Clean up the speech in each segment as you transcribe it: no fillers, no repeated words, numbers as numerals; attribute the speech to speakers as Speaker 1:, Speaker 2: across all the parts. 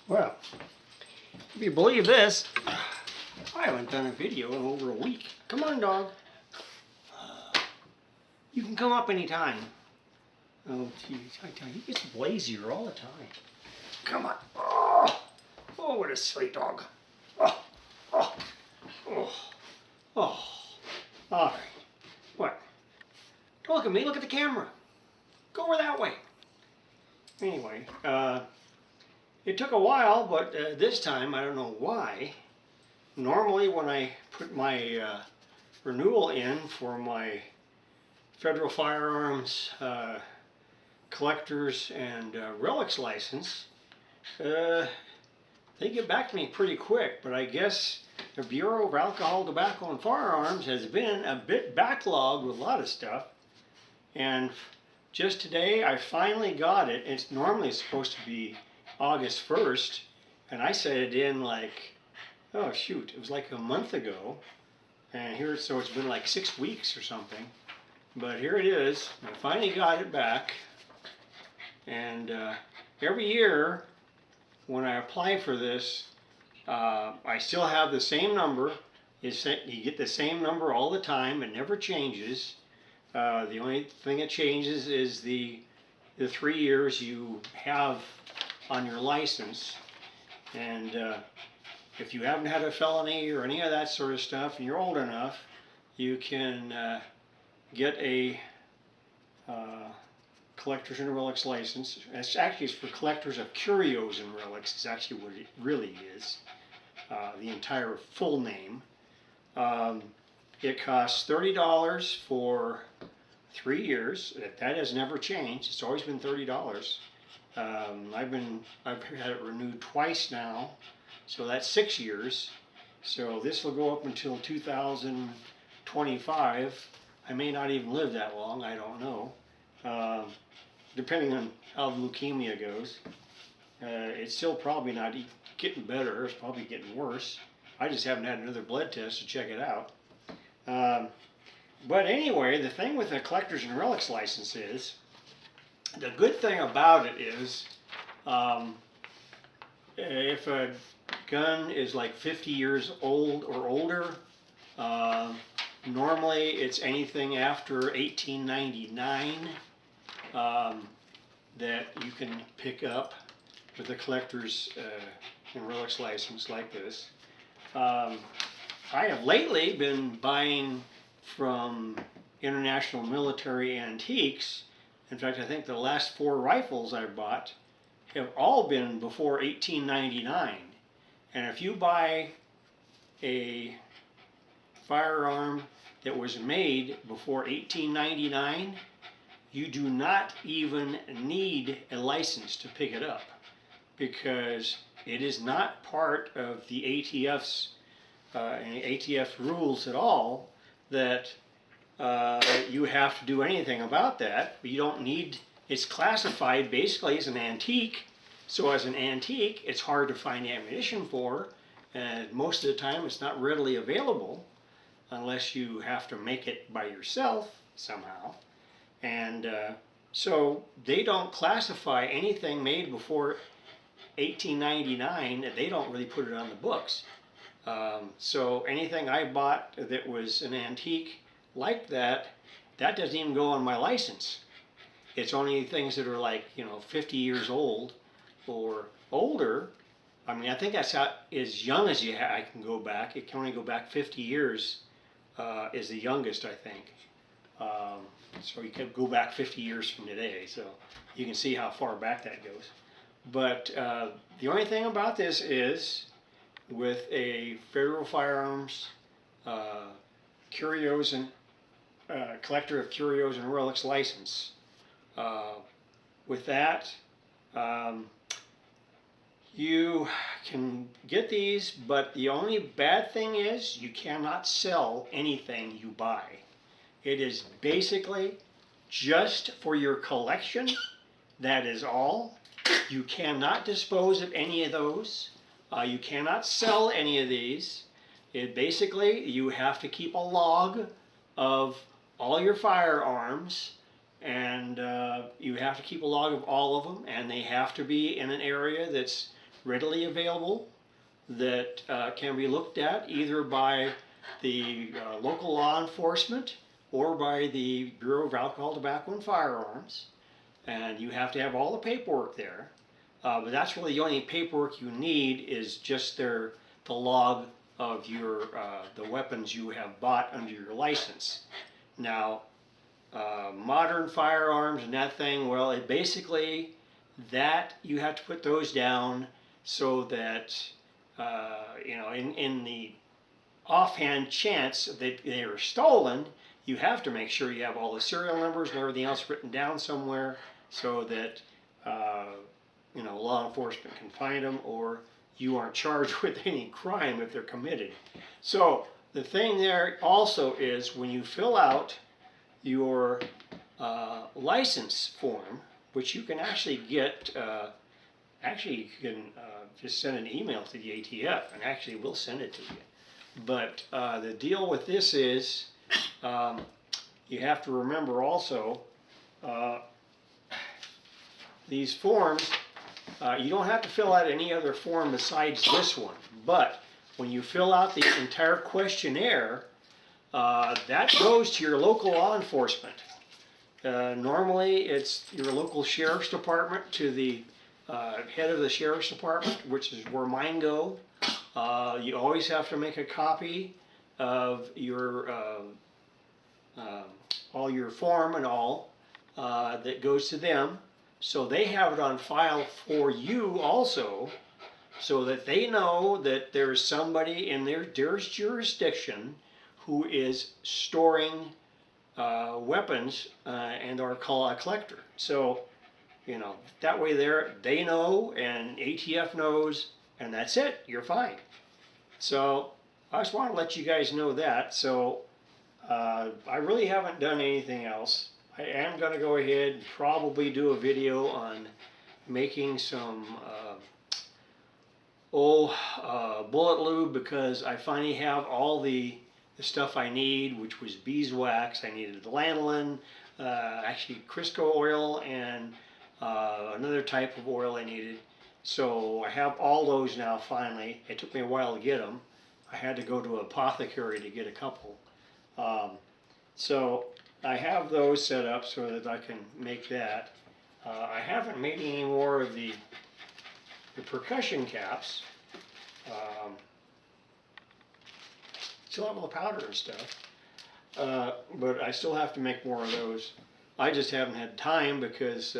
Speaker 1: Well, if you believe this, I haven't done a video in over a week. Come on, dog. You can come up anytime. Oh, geez, I tell you, he gets lazier all the time. Come on. Oh, what a sweet dog. Oh, oh, oh, oh. All right. What? Don't look at me. Look at the camera. Go over that way. Anyway, it took a while, but this time, I don't know why. Normally, when I put my renewal in for my Federal Firearms collectors and relics license, they get back to me pretty quick, but I guess the Bureau of Alcohol, Tobacco, and Firearms has been a bit backlogged with a lot of stuff. And just today, I finally got it. It's normally supposed to be August 1st, and I set it in like, oh shoot, it was like a month ago. And here, so it's been like 6 weeks or something. But here it is. I finally got it back. And every year, when I apply for this, I still have the same number. You get the same number all the time. It never changes. The only thing that changes is the 3 years you have on your license. And if you haven't had a felony or any of that sort of stuff, and you're old enough, you can get a collectors and relics license. It's actually for collectors of curios and relics. Is actually what it really is. The entire full name. It costs $30 for 3 years. That has never changed. It's always been $30. I've had it renewed twice now, so that's 6 years. So this will go up until 2025. I may not even live that long. I don't know. Depending on how leukemia goes, it's still probably not getting better. It's probably getting worse. I just haven't had another blood test to check it out. But anyway, the thing with the collectors and relics license is, the good thing about it is, if a gun is like 50 years old or older, normally it's anything after 1899 that you can pick up with a collector's and relics license like this. I have lately been buying from International Military Antiques. In fact, I think the last 4 rifles I bought have all been before 1899. And if you buy a firearm that was made before 1899, you do not even need a license to pick it up, because it is not part of the ATF's ATF rules at all that you have to do anything about that. You don't need. It's classified basically as an antique. So as an antique, it's hard to find ammunition for, and most of the time it's not readily available unless you have to make it by yourself somehow. And so they don't classify anything made before 1899. They don't really put it on the books. So anything I bought that was an antique like that, that doesn't even go on my license. It's only things that are like, 50 years old or older. I mean, I think that's how, as young as I can go back. It can only go back 50 years is the youngest, I think. So you can go back 50 years from today. So you can see how far back that goes. But the only thing about this is, with a Federal Firearms Curios and collector of curios and relics license, with that, you can get these, but the only bad thing is you cannot sell anything you buy. It is basically just for your collection. That is all. You cannot dispose of any of those. You cannot sell any of these. It basically, you have to keep a log of all your firearms, and you have to keep a log of all of them, and they have to be in an area that's readily available that can be looked at either by the local law enforcement or by the Bureau of Alcohol, Tobacco, and Firearms. And you have to have all the paperwork there. But that's really the only paperwork you need is just the log of your the weapons you have bought under your license. Now, modern firearms and that thing, well, it basically that you have to put those down so that you know, in the offhand chance that they are stolen, you have to make sure you have all the serial numbers and everything else written down somewhere so that you know, law enforcement can find them, or you aren't charged with any crime if they're committed. So the thing there also is when you fill out your license form, which you can actually get, actually you can just send an email to the ATF and actually we'll send it to you. But the deal with this is you have to remember also these forms, you don't have to fill out any other form besides this one, but when you fill out the entire questionnaire, that goes to your local law enforcement. Normally it's your local sheriff's department, to the head of the sheriff's department, which is where mine go. You always have to make a copy of your all your form and all that goes to them, so they have it on file for you also, so that they know that there's somebody in their jurisdiction who is storing weapons and are called a collector. So, you know, that way they know and ATF knows, and that's it, you're fine. So I just want to let you guys know that. So I really haven't done anything else. I am going to go ahead and probably do a video on making some bullet lube, because I finally have all the stuff I need, which was beeswax. I needed lanolin, actually Crisco oil, and another type of oil I needed. So I have all those now finally. It took me a while to get them. I had to go to an apothecary to get a couple. So I have those set up so that I can make that. I haven't made any more of the percussion caps. Still have all the powder and stuff. But I still have to make more of those. I just haven't had time because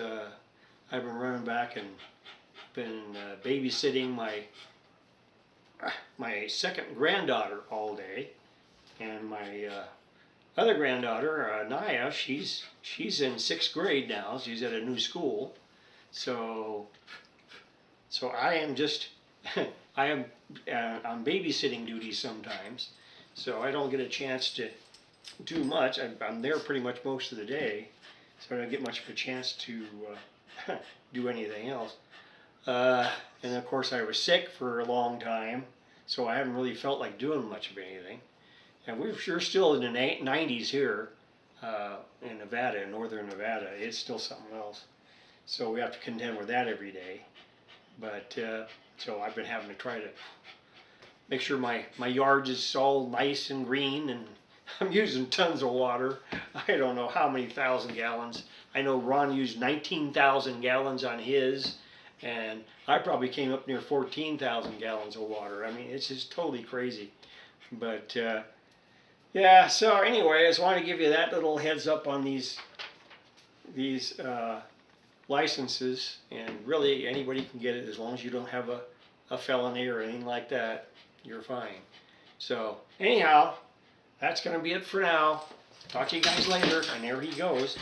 Speaker 1: I've been running back and been babysitting my second granddaughter all day, and my other granddaughter, Naya, she's in 6th grade now. She's at a new school, so I am just I am on babysitting duty sometimes, so I don't get a chance to do much. I'm there pretty much most of the day, so I don't get much of a chance to do anything else. And of course I was sick for a long time, so I haven't really felt like doing much of anything. And we're sure still in the 90s here in Nevada, in northern Nevada. It's still something else. So we have to contend with that every day. But so I've been having to try to make sure my yard is all nice and green, and I'm using tons of water. I don't know how many thousand gallons. I know Ron used 19,000 gallons on his, and I probably came up near 14,000 gallons of water. I mean, it's just totally crazy. But yeah, so anyway, I just wanted to give you that little heads up on these licenses, and really anybody can get it as long as you don't have a felony or anything like that. You're fine. So anyhow, that's going to be it for now. Talk to you guys later. And there he goes.